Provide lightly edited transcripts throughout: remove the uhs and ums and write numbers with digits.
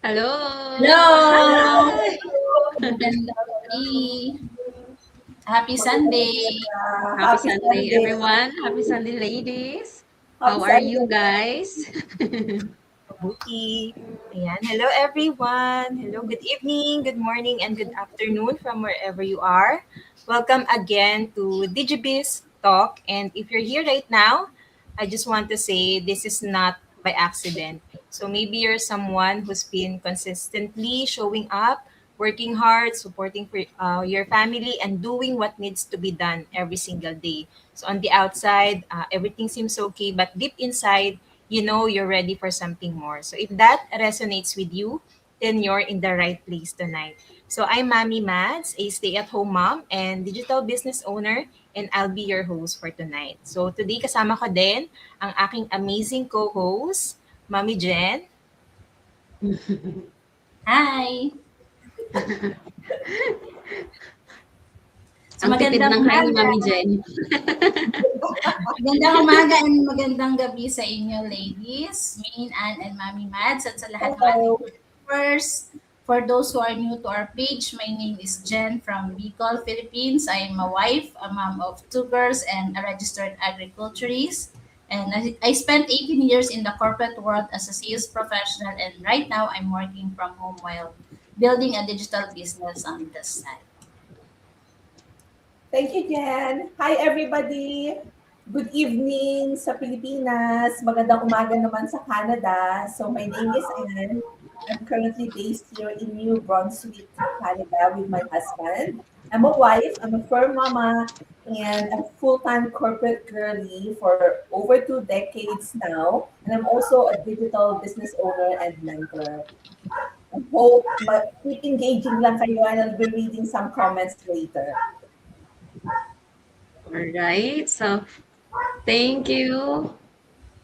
Hello! Hello! Hi! Magandang gabi. Happy Sunday. Happy Happy Sunday, Sunday. everyone. Happy Sunday, ladies. Happy How are Sunday. you guys? Mabuti. Ayan. Hello, everyone. Hello, good evening, good morning, and good afternoon from wherever you are. Welcome again to DigiBiz Talk. And if you're here right now, I just want to say this is not by accident. So maybe you're someone who's been consistently showing up, working hard, supporting your family, and doing what needs to be done every single day. So on the outside, everything seems okay, but deep inside, you know you're ready for something more. So if that resonates with you, then you're in the right place tonight. So I'm Mami Mads, a stay-at-home mom and digital business owner, and I'll be your host for tonight. So today kasama ko din ang aking amazing co-host, Mami Jen. Hi. So Ang tipid magandang ng hi ni umaga. Mami Jen. Magandang umaga and magandang gabi sa inyo, ladies, Main, Ann, and Mami Mads, at sa lahat ng ating viewers. For those who are new to our page, my name is Jen from Bicol, Philippines. I am a wife, a mom of 2 girls, and a registered agriculturist. And I spent 18 years in the corporate world as a sales professional, and right now I'm working from home while building a digital business on the side. Thank you, Jen. Hi, everybody. Good evening sa Pilipinas. Magandang umaga naman sa Canada. So my name is Anne. I'm currently based here in New Brunswick, Canada with my husband. I'm a wife, I'm a firm mama, and a full-time corporate girly for over 2 decades now. And I'm also a digital business owner and mentor. I hope keep engaging lang kayo and I'll be reading some comments later. Alright, so thank you.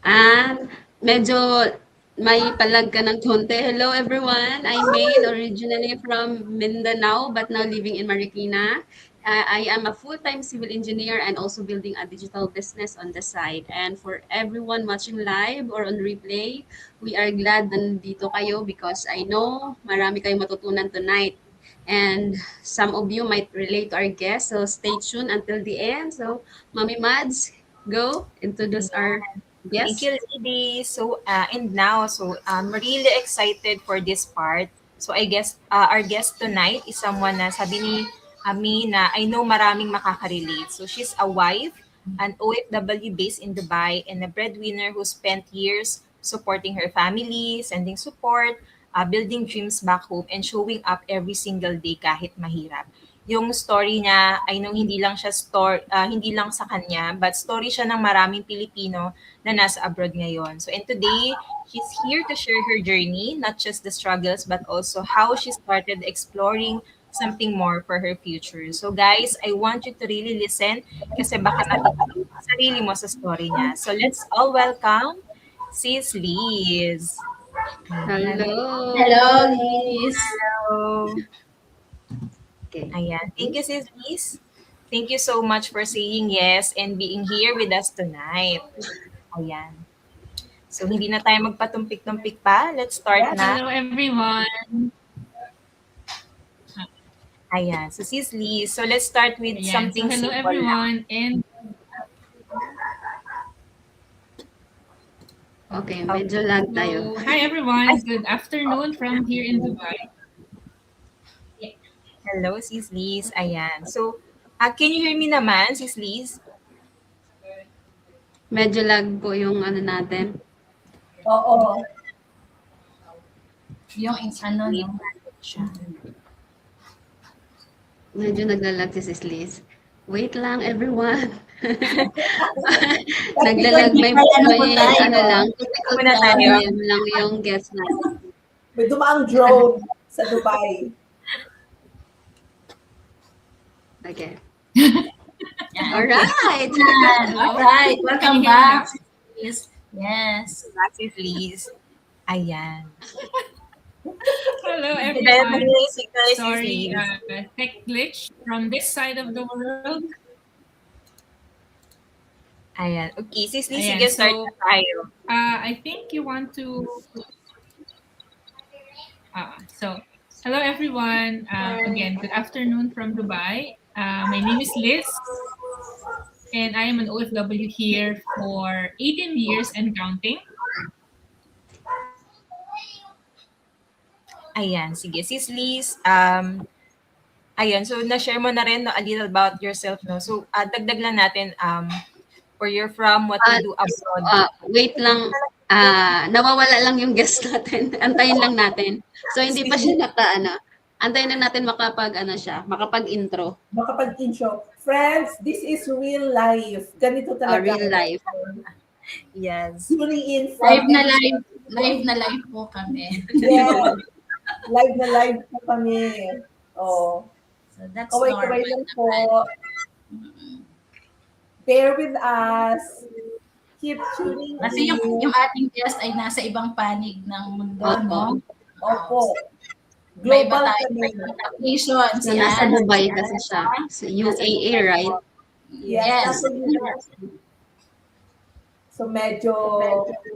And medyo may palag ka ng konti. Hello everyone, I'm Maine, originally from Mindanao but now living in Marikina. I am a full-time civil engineer and also building a digital business on the side. And for everyone watching live or on replay, we are glad na nandito kayo because I know marami kayong matutunan tonight. And some of you might relate to our guests, so stay tuned until the end. So, Mami Mads, go introduce our Thank guest. you, ladies. And now, I'm really excited for this part. So, I guess our guest tonight is someone na sabi ni Ami na I know maraming makaka-relate. So, she's a wife, an OFW based in Dubai, and a breadwinner who spent years supporting her family, sending support, building dreams back home, and showing up every single day kahit mahirap. Yung story niya, I know hindi lang sa kanya, but story siya ng maraming Pilipino na nasa abroad ngayon. So, and today, she's here to share her journey, not just the struggles, but also how she started exploring something more for her future. So, guys, I want you to really listen kasi baka natutunan sa sarili mo sa story niya. So, let's all welcome Sis Liz. Ayan. Hello. Hello, ladies. Hello. Okay. Ayan. Thank you, Sis Liz. Thank you so much for saying yes and being here with us tonight. Ayan. So, hindi na tayo magpatumpik-tumpik pa. Let's start na. Hello, everyone. Ayan. So, Sis Liz, so let's start with Ayan. something So, hello, simple lang. everyone. And Okay, medyo lag tayo. hi, everyone. Good afternoon from here in Dubai. Hello, Sis Liz. Ayan. So, can you hear me naman, Sis Liz? Medyo lag po yung ano natin. Oo. Yung ano, no? Medyo naglalag si Sis Liz. Wait lang, everyone. Naglalag, may ano lang. Muna tayo. Problem lang yung guest natin. May dumaang drone sa Dubai. Okay. Yan. Alright. All right. Welcome back. Yes. Yes. Sis Liz. Ayan. Hello, Dahil everyone. may signal, Sis Sorry, Liz. tech glitch from this side of the world. Ayan. Okay, Sis Liz, Ayan, sige, start so, na tayo. I think you want to So, hello everyone. Again, good afternoon from Dubai. My name is Liz, and I am an OFW here for 18 years and counting. Ayan, sige. Sis Liz, ayan, so na-share mo na rin no, a little about yourself, no? So, dagdag lang natin, where you're from, what you At do abroad. wait lang, nawawala lang yung guest natin. Antayin lang natin. So hindi pa siya naka-ano. Antayin lang natin makapag-ano siya, makapag-intro. Makapag-intro. Friends, this is real life. Ganito talaga. Real life. Yes. Tuning in from Live na live. Live na live po kami. Yeah. Live na live po kami. Oh. So that's Kaway-kaway normal lang po. naman. Bear with us. Keep tuning Kasi in. yung ating guest ay nasa ibang panig ng mundo, no? Opo. May iba Global tayo kami. location. So nasa Dubai kasi siya. Sa UAE, right? Yes. Yes. Nasa US. So medyo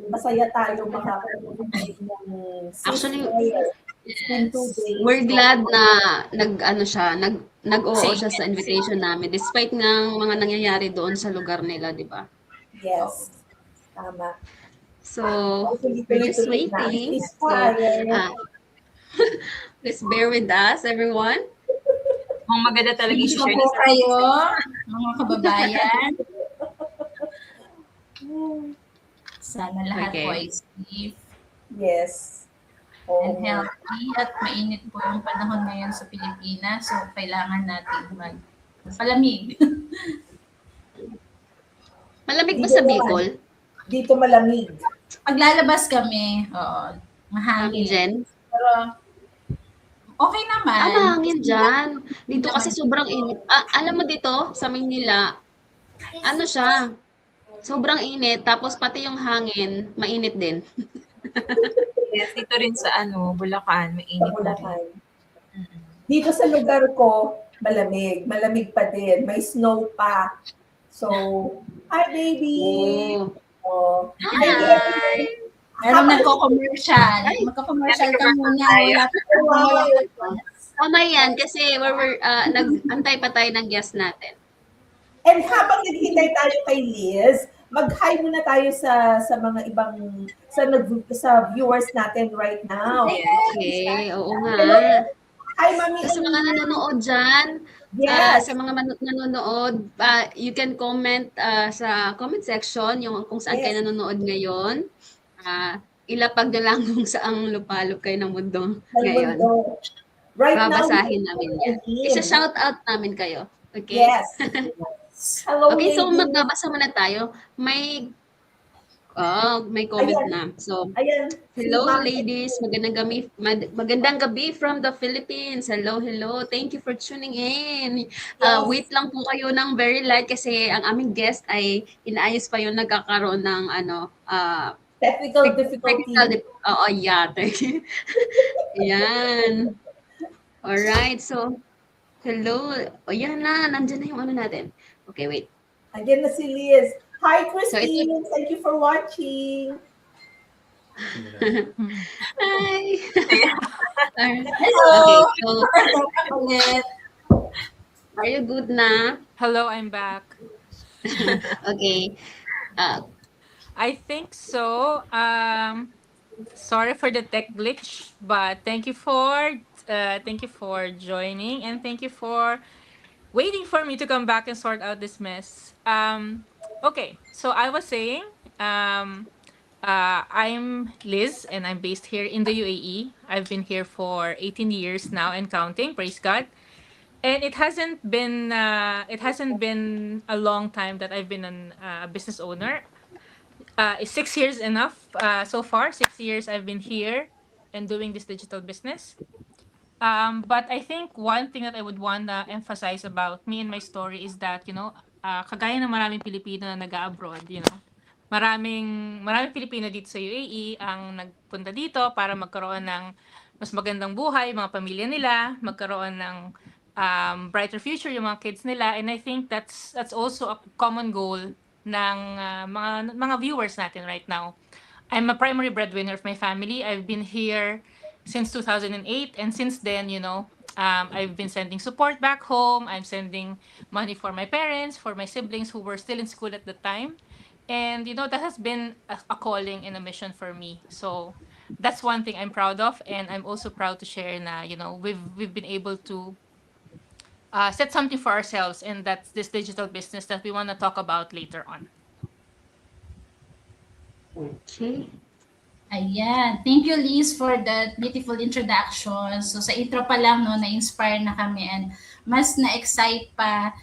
masaya tayo makakapag ng Actually, ceasefire. It's been 2 days. we're glad na nag-oo siya sa invitation namin despite ng mga nangyayari doon sa lugar nila, di ba? Yes. Tama. So, Hopefully, we're just tuloy-tuloy na. waiting. So, Ceasefire. please bear with us, everyone. Kung maganda talaga Dito i-share po ni kayo, mga kababayan. Sana lahat Okay. po ay safe Yes. and healthy at mainit po yung panahon ngayon sa Pilipinas. So, kailangan natin palamig. Malamig ba sa Bicol? Dito malamig. Paglalabas kami, oo, Hangin, mahangin. Jen? Pero, okay naman. Hangin dyan. Dito kasi sobrang init. Alam mo dito, sa Maynila, ano siya, sobrang init. Tapos pati yung hangin, mainit din. Yes, dito rin sa Bulacan, mainit na rin. Bulacan. Dito sa lugar ko, malamig. Malamig pa din. May snow pa. So, hi baby! Oh. Oh. Hi! Meron nagko-commercial. Magko-commercial ka muna. Wala pa. Tama yan, kasi nag-antay pa tayo ng guest natin. And habang naghihintay tayo kay Liz, mag-hi muna tayo sa mga ibang sa viewers natin right now. Okay, oo nga. Hi Mami. Sa mga nanonood dyan, Yes. sa mga nanonood, you can comment sa comment section kung saan kayo nanonood ngayon. Ilapag nyo lang kung saang lupalop kayo ng mundo ngayon. Right now, Babasahin namin yan. Isa-shout out namin kayo. Okay? Yes. Hello, Okay, so ladies. magbabasa muna tayo. May comment Ayan. na. So, Ayan. hello Si Ma'am. ladies, magandang gabi from the Philippines. Hello, hello. Thank you for tuning in. Yes. Wait lang po kayo ng very light kasi ang aming guest ay inaayos pa yung nagkakaroon ng Technical difficulty. yeah. Yan. Alright, so hello. Yan na, nandyan na yung natin. Okay, wait. Again na si Liz. Hi, So, Christine. Thank you for watching. Hi. Hello! Okay, so Ulit. are you good na? Hello, I'm back. Okay. I think so. Sorry for the tech glitch, but thank you for joining, and thank you for waiting for me to come back and sort out this mess. Okay, so I was saying, I'm Liz, and I'm based here in the UAE. I've been here for 18 years now and counting. Praise God. And it hasn't been a long time that I've been a business owner. Is 6 years enough? So far, 6 years I've been here and doing this digital business. But I think one thing that I would want to emphasize about me and my story is that, kagaya ng maraming Pilipino na nag-abroad, maraming Pilipino dito sa UAE ang nagpunta dito para magkaroon ng mas magandang buhay, mga pamilya nila, magkaroon ng brighter future yung mga kids nila, and I think that's also a common goal ng mga viewers natin right now. I'm a primary breadwinner of my family. I've been here since 2008. And since then, I've been sending support back home. I'm sending money for my parents, for my siblings who were still in school at the time. And, that has been a calling and a mission for me. So that's one thing I'm proud of. And I'm also proud to share na, we've been able to set something for ourselves. And that's this digital business that we want to talk about later on. Okay. Ayan. Thank you, Liz, for that beautiful introduction. So, sa intro pa lang, no, na-inspire na kami and mas na-excite pa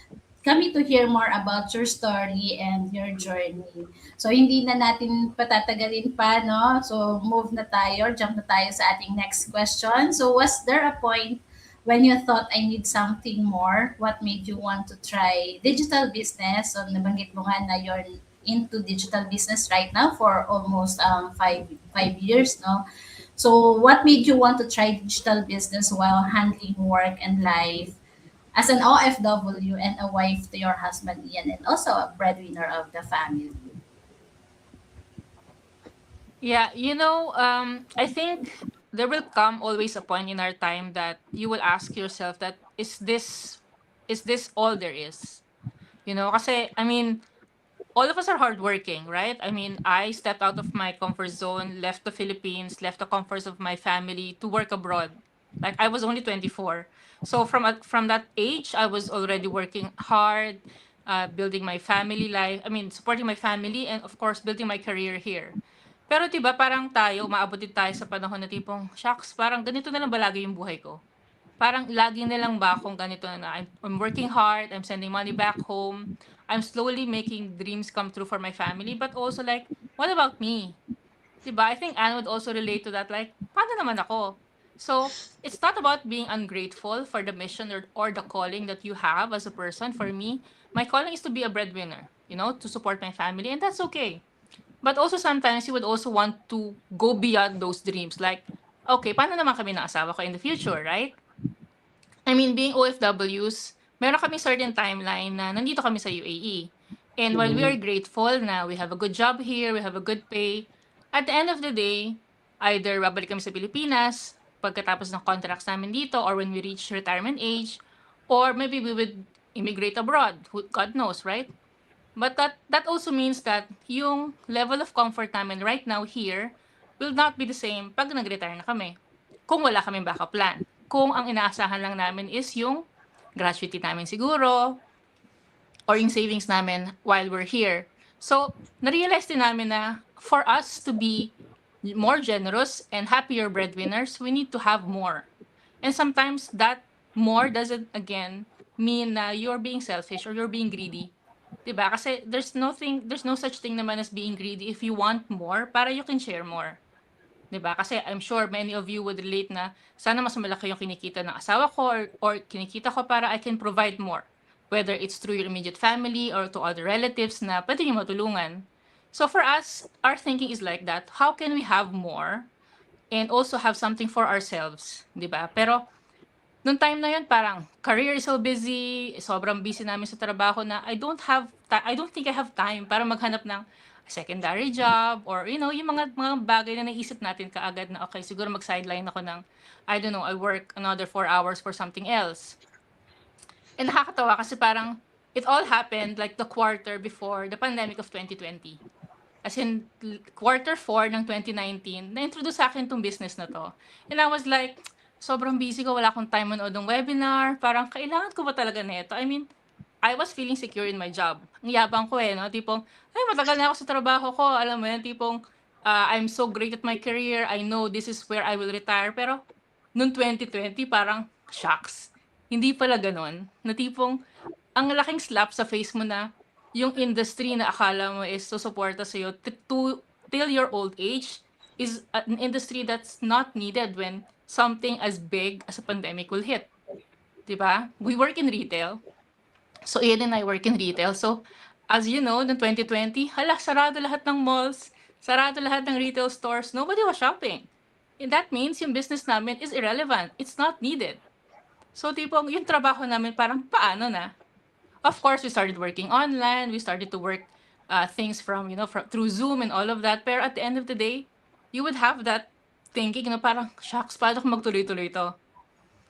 kami to hear more about your story and your journey. So, hindi na natin patatagalin pa, no? So, move na tayo, jump na tayo sa ating next question. So, was there a point when you thought I need something more? What made you want to try digital business? So, nabanggit mo nga na you're into digital business right now for almost five years, no? So, what made you want to try digital business while handling work and life as an OFW and a wife to your husband Ian and also a breadwinner of the family? Yeah, I think there will come always a point in our time that you will ask yourself that is this all there is? Kasi I mean, all of us are hardworking, right? I mean, I stepped out of my comfort zone, left the Philippines, left the comforts of my family to work abroad. Like I was only 24. So from that age, I was already working hard, building my family life. I mean, supporting my family and of course building my career here. Pero 'di ba parang tayo, umaabot din tayo sa panahon na tipong, shucks, parang ganito na lang ba lagi yung buhay ko? Parang lagi na lang ba akong ganito na I'm working hard, I'm sending money back home, I'm slowly making dreams come true for my family, but also like, what about me? 'Di ba? I think Anne would also relate to that, like, paano naman ako? So, it's not about being ungrateful for the mission or the calling that you have as a person. For me, my calling is to be a breadwinner, to support my family, and that's okay. But also sometimes you would also want to go beyond those dreams. Like, okay, paano naman kami ng asawa ko in the future, right? I mean, being OFWs, meron kami certain timeline na nandito kami sa UAE. And while we are grateful na we have a good job here, we have a good pay, at the end of the day, either babalik kami sa Pilipinas pagkatapos ng contracts namin dito or when we reach retirement age, or maybe we would immigrate abroad. God knows, right? But that also means that yung level of comfort namin right now here will not be the same pag nag-retire na kami. Kung wala kaming backup plan. Kung ang inaasahan lang namin is yung gratuity namin siguro or yung savings namin while we're here. So, na-realize din namin na for us to be more generous and happier breadwinners, we need to have more. And sometimes that more doesn't, again, mean na you're being selfish or you're being greedy. 'Di ba? Kasi there's no such thing naman as being greedy if you want more para you can share more. 'Di ba? Kasi I'm sure many of you would relate na sana mas malaki yung kinikita ng asawa ko or kinikita ko para I can provide more. Whether it's through your immediate family or to other relatives na pwede niyo matulungan. So for us, our thinking is like that. How can we have more and also have something for ourselves, 'di ba? Pero nung time na yun, parang career is so busy, sobrang busy namin sa trabaho na I don't think I have time para maghanap ng secondary job or, yung mga bagay na naisip natin kaagad na, okay, siguro mag-sideline ako ng, I don't know, I work another 4 hours for something else. And nakakatawa kasi parang it all happened like the quarter before the pandemic of 2020. As in, quarter 4 ng 2019, na-introduce sa akin tong business na to. And I was like, sobrang busy ko, wala akong time manood ng webinar, parang kailangan ko ba talaga nito? I mean, I was feeling secure in my job. Ang yabang ko no? Tipong, ay, matagal na ako sa trabaho ko. Alam mo yan, tipong, I'm so great at my career. I know this is where I will retire. Pero, noong 2020, parang, shocks. Hindi pala ganon. Na tipong, ang laking slap sa face mo na, yung industry na akala mo is susuporta sa'yo till your old age is an industry that's not needed when something as big as a pandemic will hit. Diba? We work in retail. So, Ian and I work in retail. So, as you know, noong 2020, sarado lahat ng malls, sarado lahat ng retail stores, nobody was shopping. And that means yung business namin is irrelevant. It's not needed. So, tipong, yung trabaho namin parang paano na? Of course, we started working online. We started to work things from through Zoom and all of that. But at the end of the day, you would have that thinking na parang, shucks, paano kung magtuloy-tuloy ito?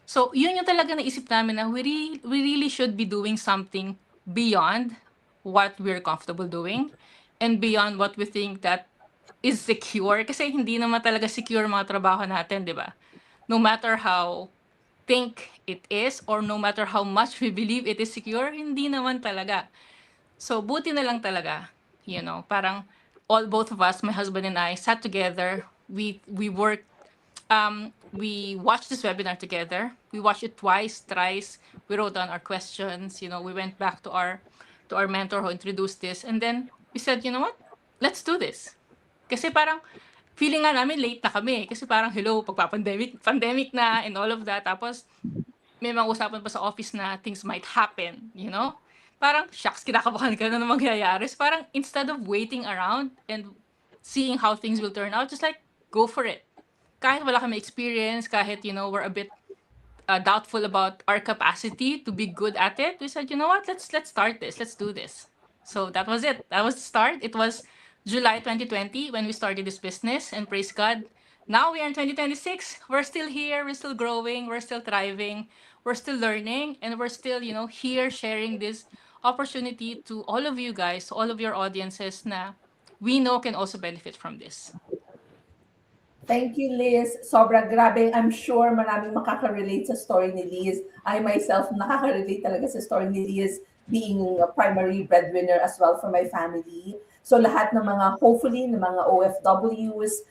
So, yun yung talaga naisip namin na we really should be doing something beyond what we're comfortable doing and beyond what we think that is secure. Kasi hindi naman talaga secure mga trabaho natin, di ba? No matter how think it is or no matter how much we believe it is secure, hindi naman talaga. So, buti na lang talaga, parang both of us, my husband and I, sat together. We worked, we watched this webinar together. We watched it twice, thrice. We wrote down our questions. We went back to our mentor who introduced this, and then we said, you know what? Let's do this. Kasi parang feeling nga namin late na kami. Kasi parang, hello, pandemic na and all of that. Tapos, may mga usapan pa sa office na things might happen. Parang, shucks, kinakabahan ka na mangyayari. So parang, instead of waiting around and seeing how things will turn out, just like, go for it. Kahit wala kami experience, kahit, we're a bit doubtful about our capacity to be good at it, we said, you know what, let's start this. Let's do this. So that was it. That was the start. It was July 2020 when we started this business, and praise God, now we are in 2026. We're still here. We're still growing. We're still thriving. We're still learning, and we're still, here sharing this opportunity to all of you guys, to all of your audiences na we know can also benefit from this. Thank you, Liz. Sobra grabe. I'm sure maraming makaka-relate sa story ni Liz. I myself nakaka-relate talaga sa story ni Liz, being a primary breadwinner as well for my family. So lahat ng mga, hopefully, ng mga OFWs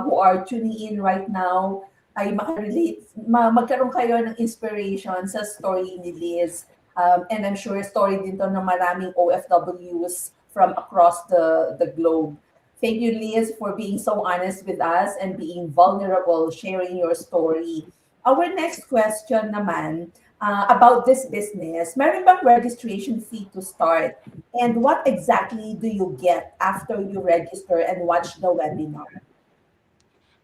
who are tuning in right now, ay makarelate, magkaroon kayo ng inspiration sa story ni Liz. And I'm sure story din to ng maraming OFWs from across the globe. Thank you, Liz, for being so honest with us and being vulnerable, sharing your story. Our next question naman, about this business, meron bang registration fee to start? And what exactly do you get after you register and watch the webinar?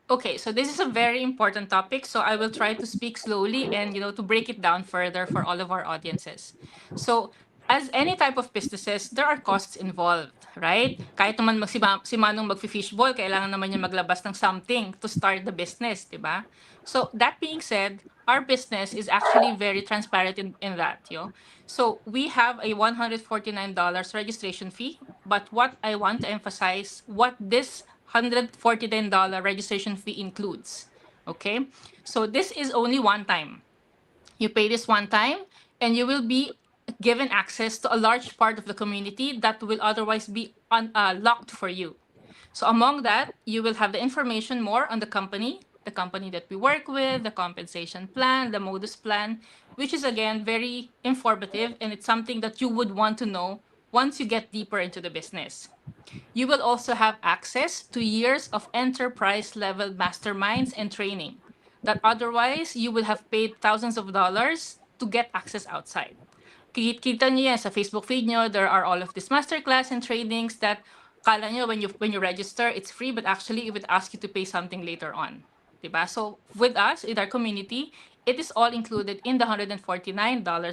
Okay, so this is a very important topic, so I will try to speak slowly and to break it down further for all of our audiences. So, as any type of businesses, there are costs involved, right? Kahit naman si Manong mag-fishball, kailangan naman niya maglabas ng something to start the business, di ba? So, that being said, our business is actually very transparent in that, So, we have a $149 registration fee, but what I want to emphasize, what this $149 registration fee includes. Okay? So this is only one time. You pay this one time and you will be given access to a large part of the community that will otherwise be locked for you. So among that, you will have the information more on the company that we work with, the compensation plan, the modus plan, which is again very informative, and it's something that you would want to know once you get deeper into the business. You will also have access to years of enterprise level masterminds and training that otherwise you would have paid thousands of dollars to get access outside. Kita niyo yan sa Facebook feed niyo, there are all of these masterclass and trainings that kala niyo when you register, it's free, but actually it would ask you to pay something later on. Diba? So with us, in our community, it is all included in the $149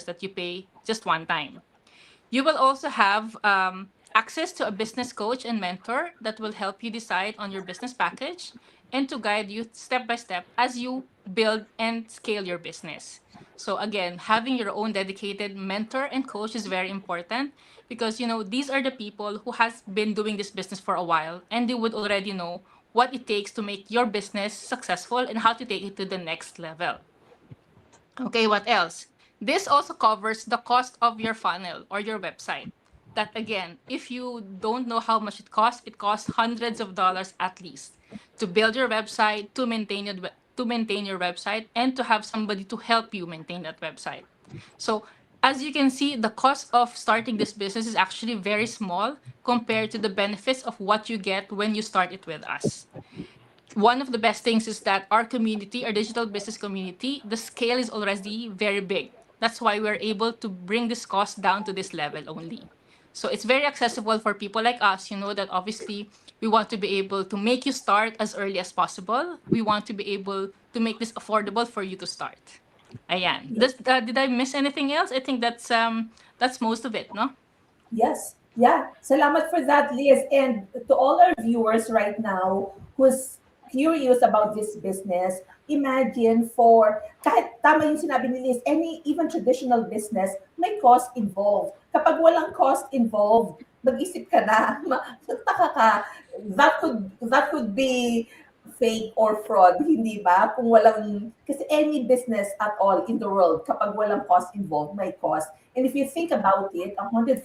that you pay just one time. You will also have access to a business coach and mentor that will help you decide on your business package and to guide you step by step as you build and scale your business. So again, having your own dedicated mentor and coach is very important because these are the people who has been doing this business for a while, and they would already know what it takes to make your business successful and how to take it to the next level. Okay, what else? This also covers the cost of your funnel or your website. That again, if you don't know how much it costs hundreds of dollars at least to build your website, to maintain your website, and to have somebody to help you maintain that website. So as you can see, the cost of starting this business is actually very small compared to the benefits of what you get when you start it with us. One of the best things is that our community, our digital business community, the scale is already very big. That's why we're able to bring this cost down to this level only. So it's very accessible for people like us, that obviously we want to be able to make you start as early as possible. We want to be able to make this affordable for you to start. Ayan. Did I miss anything else? I think that's most of it, no? Yes. Yeah. Salamat for that, Liz. And to all our viewers right now who's curious about this business, imagine for, kahit tama yung sinabi ni Liz, any, even traditional business, may cost involved. Kapag walang cost involved, mag-isip ka na, magtaka ka, that could be fake or fraud, hindi ba? Kung walang, kasi any business at all in the world, kapag walang cost involved, may cost. And if you think about it, $149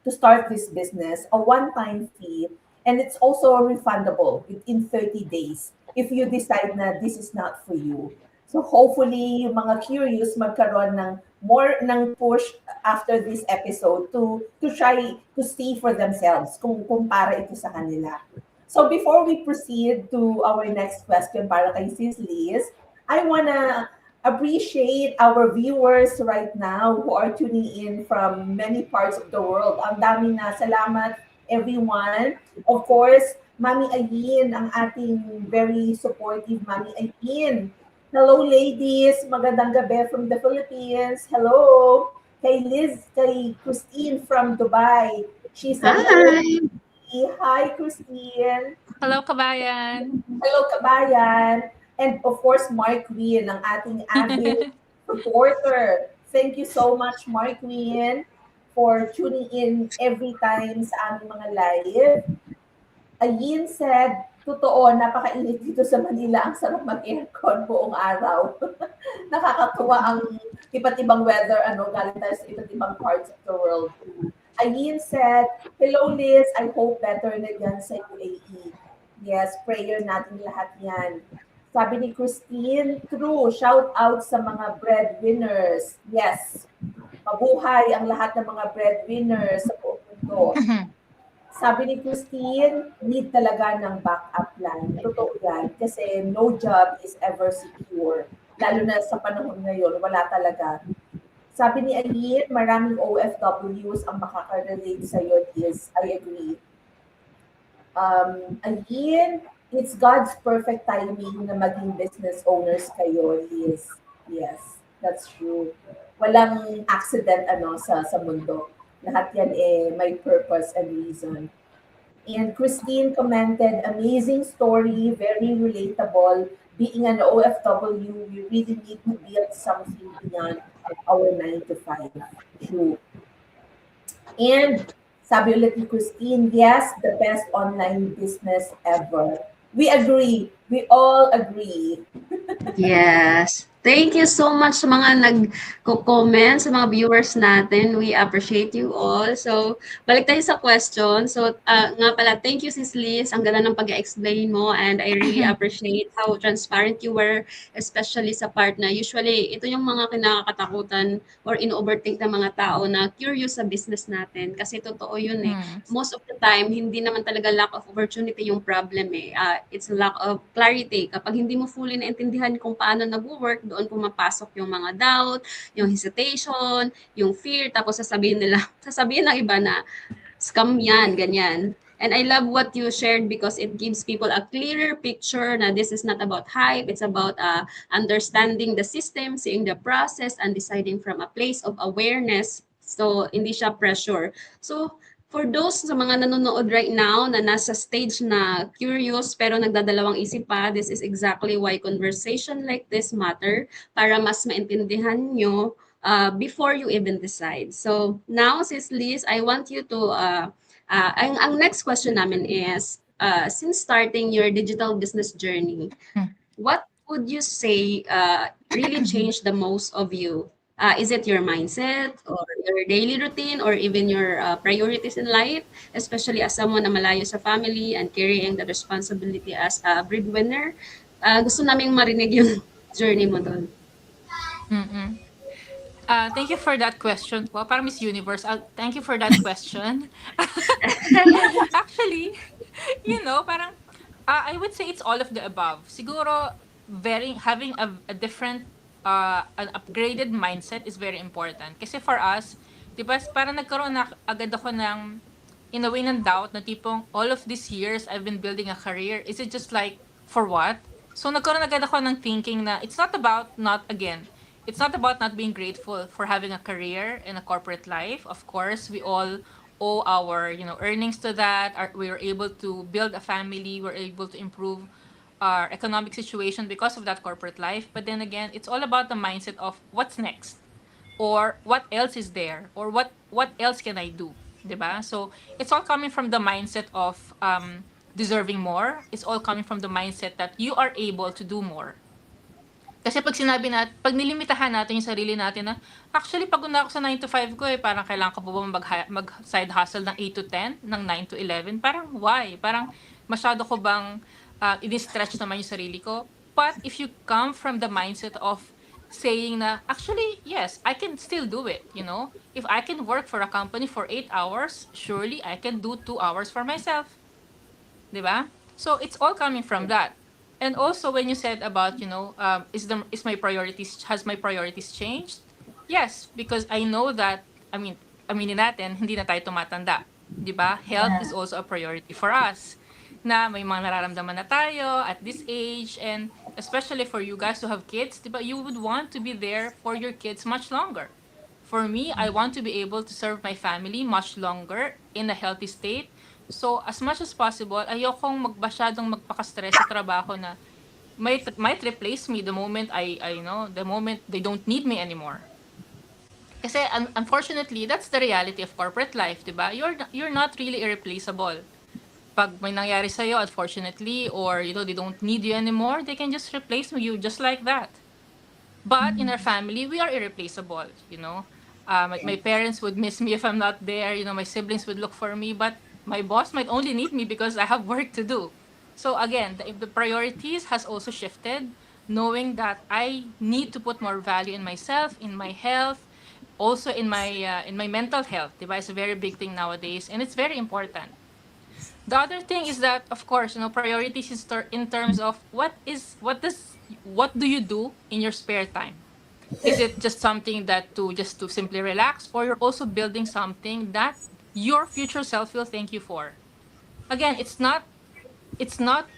to start this business, a one-time fee, and it's also refundable within 30 days if you decide na this is not for you. So hopefully, yung mga curious magkaroon ng more ng push after this episode to try to see for themselves kung para ito sa kanila. So before we proceed to our next question para kay Sis Liz, I wanna appreciate our viewers right now who are tuning in from many parts of the world. Ang dami na salamat everyone. Of course, Mami Ayin, ang ating very supportive Mami Ayin. Hello ladies, magandang gabi from the Philippines. Hello. Kay Liz, kay Christine from Dubai. She said, hello. Hi! Hi, Christine. Hello, kabayan. Hello, kabayan. And of course, Mark Wien, ang ating avid supporter. Thank you so much, Mark Wien, for tuning in every time sa aming mga live. Ayin said, totoo, napakainit dito sa Manila. Ang sarap mag-aircon buong araw. Nakakatuwa ang iba't ibang weather, galing tayo sa iba't ibang parts of the world. Ayin said, hello Liz, I hope better na dyan sa UAE. Yes, prayer natin lahat yan. Sabi ni Christine, true, shout out sa mga breadwinners. Yes, mabuhay ang lahat ng mga breadwinners sa buong mundo. Sabi ni Christine, need talaga ng backup plan. Totoo yan, kasi no job is ever secure. Lalo na sa panahon ngayon, wala talaga. Sabi ni Ayin, maraming OFWs ang makaka-relate sa'yo, Liz. I agree. Ayin, it's God's perfect timing na maging business owners kayo, Liz. Yes, that's true. Walang accident sa mundo. Lahat yan may purpose and reason. And Christine commented, amazing story, very relatable. Being an OFW, we really need to build something beyond our 9 to 5. True. And sabi ulit ni Christine, yes, the best online business ever. We agree. We all agree. Yes. Thank you so much sa mga nag-comment, sa mga viewers natin. We appreciate you all. So, balik tayo sa question. So, nga pala, thank you, Sis Liz. Ang ganda ng pag-explain mo and I really appreciate how transparent you were, especially sa part na usually, ito yung mga kinakatakutan or in-overthink ng mga tao na curious sa business natin. Kasi totoo yun eh. Most of the time, hindi naman talaga lack of opportunity yung problem eh. It's lack of clarity. Kapag hindi mo fully naintindihan kung paano nag-work, doon pumapasok yung mga doubt, yung hesitation, yung fear, tapos sasabihin ng iba na scam yan, ganyan. And I love what you shared because it gives people a clearer picture na this is not about hype, it's about understanding the system, seeing the process, and deciding from a place of awareness. So, hindi siya pressure. So, for those sa mga nanonood right now na nasa stage na curious pero nagdadalawang isip pa, this is exactly why conversation like this matter para mas maintindihan nyo before you even decide. So now, Sis Liz, I want you to, ang next question namin is, since starting your digital business journey, what would you say really changed the most of you? Is it your mindset or your daily routine or even your priorities in life, especially as someone na malayo sa family and carrying the responsibility as a breadwinner? Gusto naming marinig yung journey mo doon. Thank you for that question po. Parang Miss Universe. Thank you for that question. Actually, parang I would say it's all of the above. Siguro, having a different an upgraded mindset is very important. Kasi for us, di ba, parang nagkaroon na agad ako ng, in a way, ng doubt na tipong, all of these years, I've been building a career. Is it just like, for what? So nagkaroon agad ako ng thinking na it's not about not being grateful for having a career in a corporate life. Of course, we all owe our, earnings to that. We were able to build a family. We're able to improve our economic situation because of that corporate life. But then again, it's all about the mindset of what's next, or what else is there, or what else can I do, 'di ba? So it's all coming from the mindset of deserving more. It's all coming from the mindset that you are able to do more. Kasi pag nilimitahan natin yung sarili natin na, actually, pagod na ako sa 9 to 5 ko eh, parang kailangan ko pa ba mag-side hustle ng 8 to 10, ng 9 to 11? Parang why? Parang masyado ko bang ini-stretch naman yung sarili ko? But if you come from the mindset of saying na, actually, yes, I can still do it, you know? If I can work for a company for 8 hours, surely I can do 2 hours for myself. 'Di ba? So it's all coming from that. And also when you said about, is my priorities has my priorities changed? Yes, because I know that, I mean, aminin natin, hindi na tayo tumatanda. 'Di ba? Health Yeah. is also a priority for us. Na may mga nararamdaman na tayo at this age, and especially for you guys who have kids, 'di ba? You would want to be there for your kids much longer. For me, I want to be able to serve my family much longer in a healthy state. So, as much as possible, ayokong masyadong magpaka-stress sa trabaho na might replace me the moment the moment they don't need me anymore. Kasi unfortunately, that's the reality of corporate life, 'di ba? You're not really irreplaceable. Pag may nangyari sa unfortunately, or they don't need you anymore, they can just replace you just like that. But in our family, we are irreplaceable, you know. My parents would miss me if I'm not there. My siblings would look for me, but my boss might only need me because I have work to do. So again, the priorities has also shifted, knowing that I need to put more value in myself, in my health, also in my mental health. Diba? It's a very big thing nowadays, and it's very important. The other thing is that, of course, priorities in terms of what do you do in your spare time? Is it just something that to simply relax, or you're also building something that your future self will thank you for? Again, it's not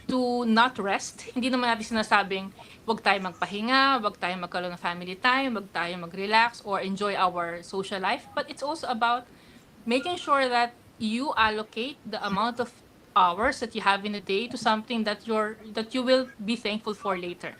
to not rest. Hindi naman natin sinasabing wag tayo magpahinga, wag tayo magkaroon ng family time, wag tayo mag-relax or enjoy our social life, but it's also about making sure that you allocate the amount of hours that you have in a day to something that you will be thankful for later.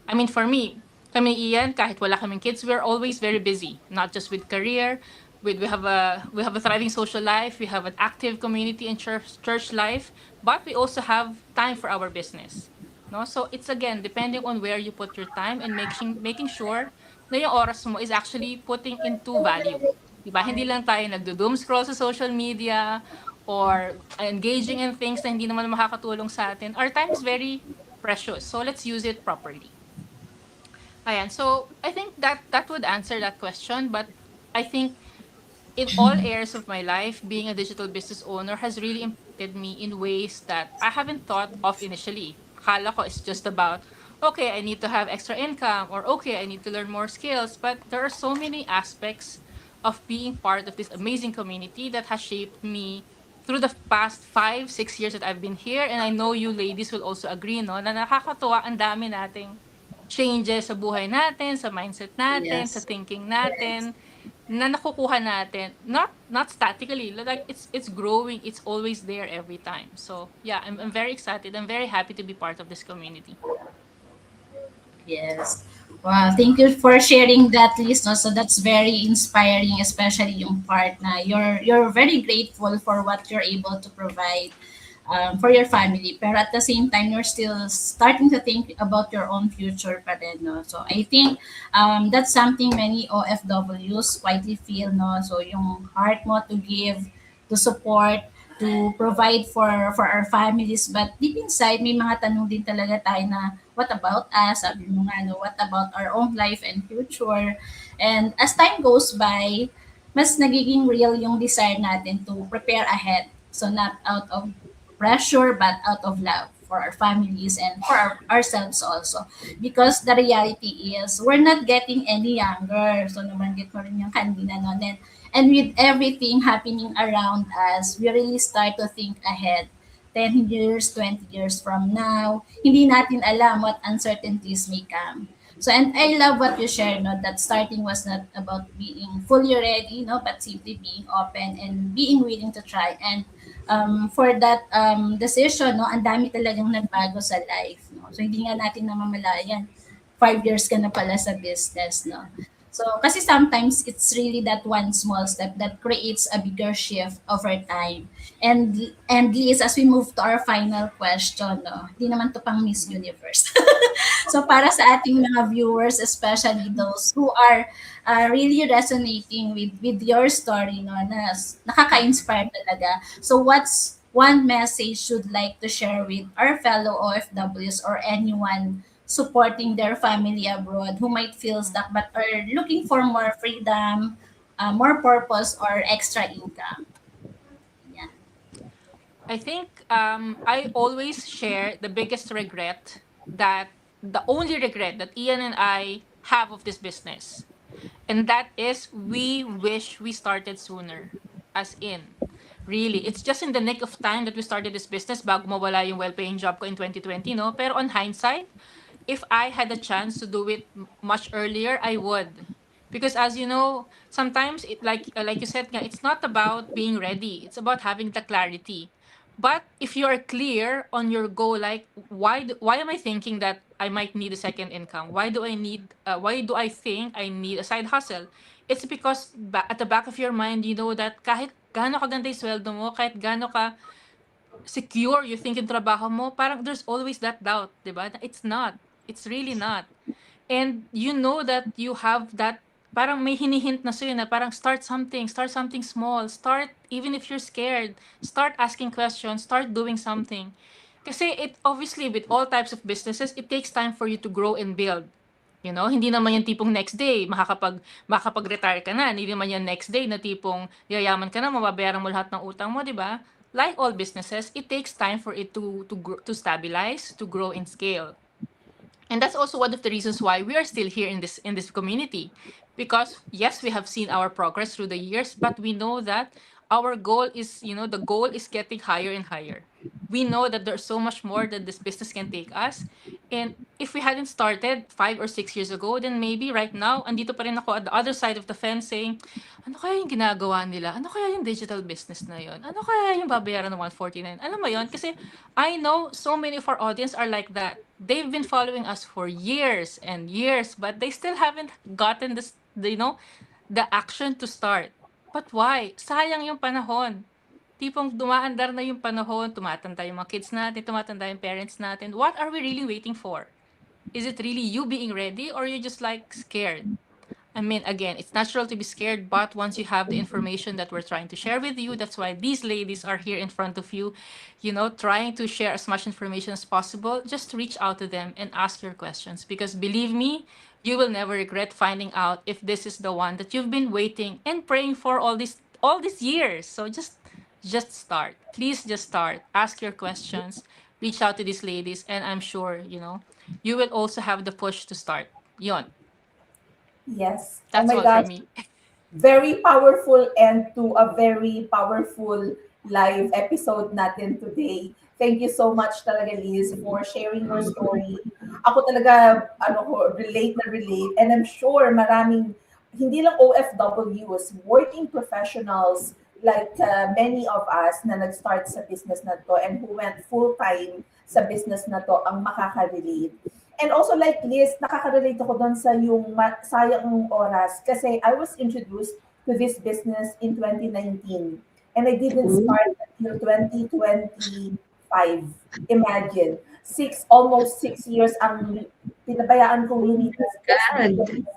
I mean, for me, kami Ian, kahit wala kaming kids, we're always very busy, not just with career. We have a thriving social life. We have an active community and church life, but we also have time for our business. No, so it's again depending on where you put your time, and making sure na yung oras mo is actually putting into value. Diba? Hindi lang tayo nagdo-doom scroll sa social media or engaging in things na hindi naman makakatulong sa atin. Our time is very precious, so let's use it properly. Ayan, so I think that would answer that question, but I think in all areas of my life, being a digital business owner has really impacted me in ways that I haven't thought of initially. Akala ko it's just about, okay, I need to have extra income, or okay, I need to learn more skills. But there are so many aspects of being part of this amazing community that has shaped me through the past 5, 6 years that I've been here. And I know you ladies will also agree, no, na nakakatuwa ang dami nating changes sa buhay natin, sa mindset natin, sa Yes. thinking natin, na nakukuha natin, not statically, like it's growing, it's always there every time. So yeah, I'm very excited, I'm very happy to be part of this community. Yes. Wow, thank you for sharing that, Liz. No? So that's very inspiring, especially yung part na you're very grateful for what you're able to provide for your family. Pero at the same time, you're still starting to think about your own future pa rin, no? So I think that's something many OFWs quietly feel, no? So yung heart mo to give, to support, to provide for our families. But deep inside, may mga tanong din talaga tayo na, what about us? Sabi mo nga, no, what about our own life and future? And as time goes by, mas nagiging real yung desire natin to prepare ahead. So not out of pressure, but out of love for our families and for ourselves also. Because the reality is, we're not getting any younger. So nabanggit mo rin yung kanina, no? And with everything happening around us, we really start to think ahead. 10 years, 20 years from now, hindi natin alam what uncertainties may come. So, and I love what you shared, no, that starting was not about being fully ready, no, but simply being open and being willing to try. And for that decision, no, ang dami talagang nagbago sa life, no. So, hindi nga natin namamalayan. 5 years ka na pala sa business, no. So, kasi sometimes it's really that one small step that creates a bigger shift over time. And Liz, as we move to our final question, no, hindi naman to pang Miss Universe. So para sa ating mga viewers, especially those who are really resonating with your story, no, na nakaka-inspire talaga. So what's one message you'd like to share with our fellow OFWs or anyone supporting their family abroad who might feel stuck but are looking for more freedom, more purpose, or extra income? Yeah. I think I always share the biggest regret that the only regret that Ian and I have of this business. And that is we wish we started sooner. As in, really, it's just in the nick of time that we started this business bago mawala yung well-paying job ko in 2020, no? Pero on hindsight, if I had a chance to do it much earlier, I would. Because as you know, sometimes it like you said, nga, it's not about being ready. It's about having the clarity. But if you are clear on your goal, like why am I thinking that I might need a second income? Why do I think I need a side hustle? It's because at the back of your mind, you know that kahit gaano kaganda yung sweldo mo, kahit gaano ka secure you think yung trabaho mo, parang there's always that doubt, di ba? It's not. It's really not. And you know that you have that, parang may hinihint na sa'yo na parang start something small, start, even if you're scared, start asking questions, start doing something. Kasi it, obviously, with all types of businesses, it takes time for you to grow and build. You know, hindi naman yung tipong next day, makakapag-retire ka na. Hindi naman yung next day na tipong yayaman ka na, mababayaran mo lahat ng utang mo, di ba? Like all businesses, it takes time for it to stabilize, to grow and scale. And that's also one of the reasons why we are still here in this community, because yes, we have seen our progress through the years, but we know that our goal is, the goal is getting higher and higher. We know that there's so much more that this business can take us. And if we hadn't started 5 or 6 years ago, then maybe right now andito pa rin ako at the other side of the fence saying, ano kaya yung ginagawa nila? Ano kaya yung digital business na yon? Ano kaya yung babayaran ng 149? Alam mo yon? Kasi I know so many of our audience are like that. They've been following us for years and years, but they still haven't gotten this, the action to start. But why? Sayang yung panahon. Tipong dumaandar na yung panahon, tumatanda yung mga kids natin, tumatanda yung parents natin. What are we really waiting for? Is it really you being ready, or you just like scared? I mean, again, it's natural to be scared, but once you have the information that we're trying to share with you, that's why these ladies are here in front of you, trying to share as much information as possible. Just reach out to them and ask your questions, because believe me, you will never regret finding out if this is the one that you've been waiting and praying for all these years. So just start. Please just start. Ask your questions. Reach out to these ladies, and I'm sure, you will also have the push to start. Yon. Yes. Oh That's my all for gosh. me. Very powerful end to a very powerful live episode natin today. Thank you so much talaga, Liz, for sharing your story. Ako talaga, relate na relate. And I'm sure maraming, hindi lang OFWs, working professionals like many of us na nag-start sa business na to and who went full-time sa business na to ang makaka-relate. And also like Liz, nakaka-relate ako doon sa yung sayang ng oras kasi I was introduced to this business in 2019 and I didn't start until 2025. Imagine, almost 6 years ang pinabayaan kong lumipas just God. because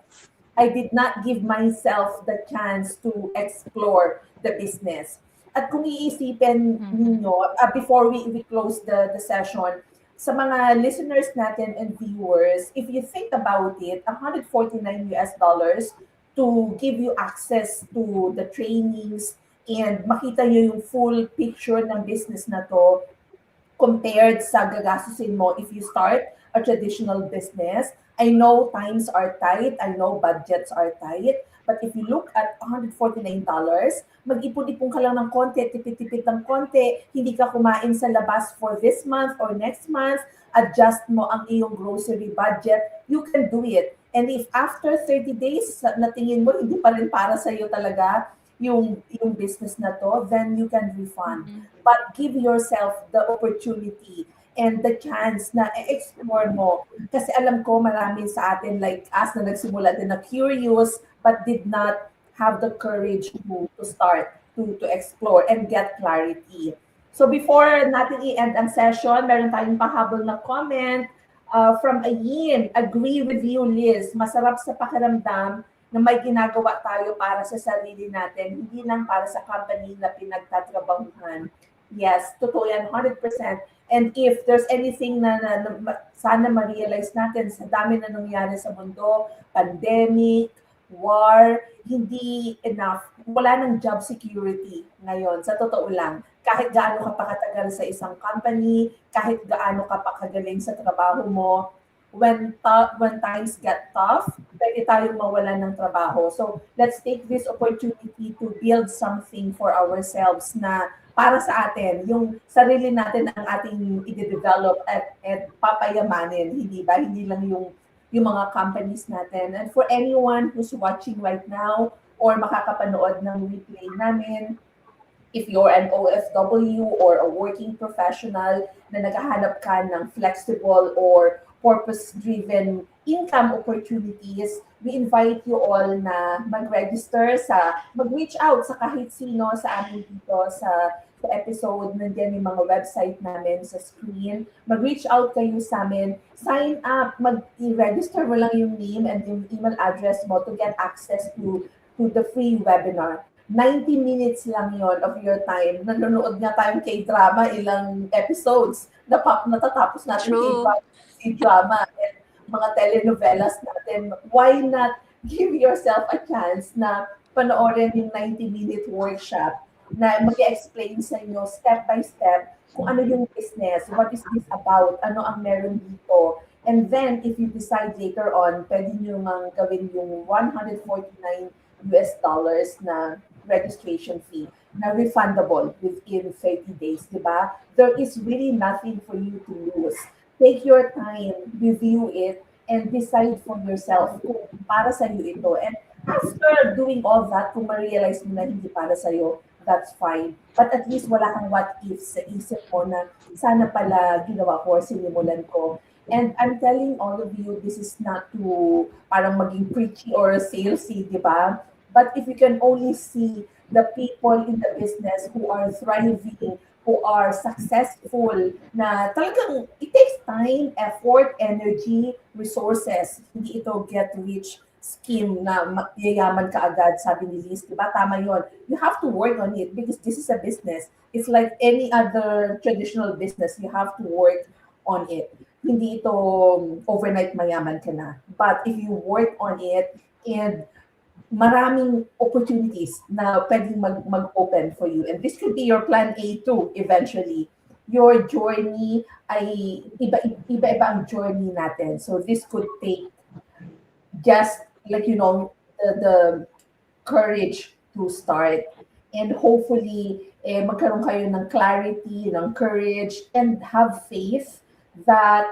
I did not give myself the chance to explore the business. At kung iisipin ninyo, before we close the session, sa mga listeners natin and viewers, if you think about it, $149 to give you access to the trainings and makita nyo yung full picture ng business na to compared sa gagastusin mo if you start a traditional business. I know times are tight, I know budgets are tight, But if you look at $149, mag-ipon-ipon ka lang ng konti, tipid-tipid ng konti, hindi ka kumain sa labas for this month or next month, adjust mo ang iyong grocery budget, you can do it. And if after 30 days, natingin mo, hindi pa rin para sa'yo talaga yung business na to, then you can refund. But give yourself the opportunity and the chance na explore mo. Kasi alam ko marami sa atin like us na nagsimula din na curious but did not have the courage to start, to explore and get clarity. So before natin i-end ang session, meron tayong pahabol na comment from Ayin. Agree with you, Liz. Masarap sa pakiramdam na may ginagawa tayo para sa sarili natin, hindi lang para sa company na pinagtatrabahuhan. Yes, totoo yan, 100%. And if there's anything na sana ma-realize natin sa dami na nangyari sa mundo, pandemic, war, hindi enough. Wala ng job security ngayon, sa totoo lang. Kahit gaano ka pa katagal sa isang company, kahit gaano ka pa kagaling sa trabaho mo, when times get tough, pwede tayong mawalan ng trabaho. So let's take this opportunity to build something for ourselves na para sa atin, yung sarili natin ang ating i-develop at papayamanin, hindi ba? Hindi lang yung mga companies natin. And for anyone who's watching right now or makakapanood ng replay namin, if you're an OFW or a working professional na naghahanap ka ng flexible or purpose-driven income opportunities, we invite you all na mag-register mag-reach out sa kahit sino sa amin dito sa episode. Nandiyan yung mga website namin sa screen. Mag-reach out kayo sa amin. Sign up. Mag-register mo lang yung name and yung email address mo to get access to the free webinar. 90 minutes lang yon of your time. Nanonood nga tayong K-drama, ilang episodes. Natatapos natin K-drama and mga telenovelas natin. Why not give yourself a chance na panoorin yung 90-minute workshop na mag-explain sa inyo step by step kung ano yung business, what is this about, ano ang meron dito. And then, if you decide later on, pwede nyo mang gawin yung $149 na registration fee na refundable within 30 days, di ba? There is really nothing for you to lose. Take your time, review it, and decide for yourself kung para sa'yo ito. And after doing all that, kung ma-realize mo na hindi para sa'yo, that's fine. But at least wala kang what ifs sa isip mo na sana pala ginawa ko, sinimulan ko. And I'm telling all of you, this is not to parang maging preachy or salesy, di ba? But if you can only see the people in the business who are thriving, who are successful, na talagang it takes time, effort, energy, resources. Hindi ito get rich scheme na yayaman ka agad, sabi ni Liz, di ba? Tama yun. You have to work on it because this is a business. It's like any other traditional business. You have to work on it. Hindi ito overnight mayaman ka na. But if you work on it and maraming opportunities na pwedeng mag-open for you. And this could be your plan A too, eventually. Your journey ay iba-iba ang journey natin. So this could take just like, the courage to start. And hopefully, magkaroon kayo ng clarity, ng courage, and have faith that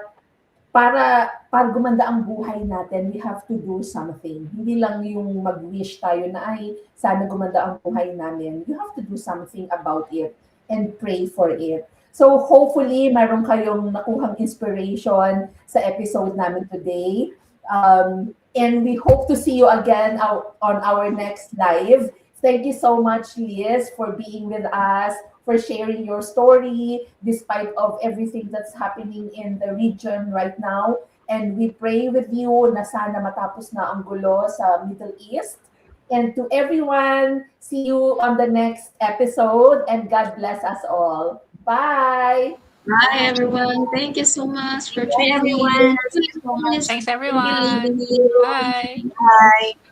para gumanda ang buhay natin, we have to do something. Hindi lang yung mag-wish tayo na, ay, sana gumanda ang buhay namin. You have to do something about it and pray for it. So hopefully, meron kayong nakuhang inspiration sa episode namin today. And we hope to see you again on our next live. Thank you so much, Liz, for being with us, for sharing your story, despite of everything that's happening in the region right now. And we pray with you na sana matapos na ang gulo sa Middle East. And to everyone, see you on the next episode, and God bless us all. Bye! Bye, everyone. Thank you so much for Bye, tuning everyone. in. Thanks, everyone. Thank you. Bye. Bye.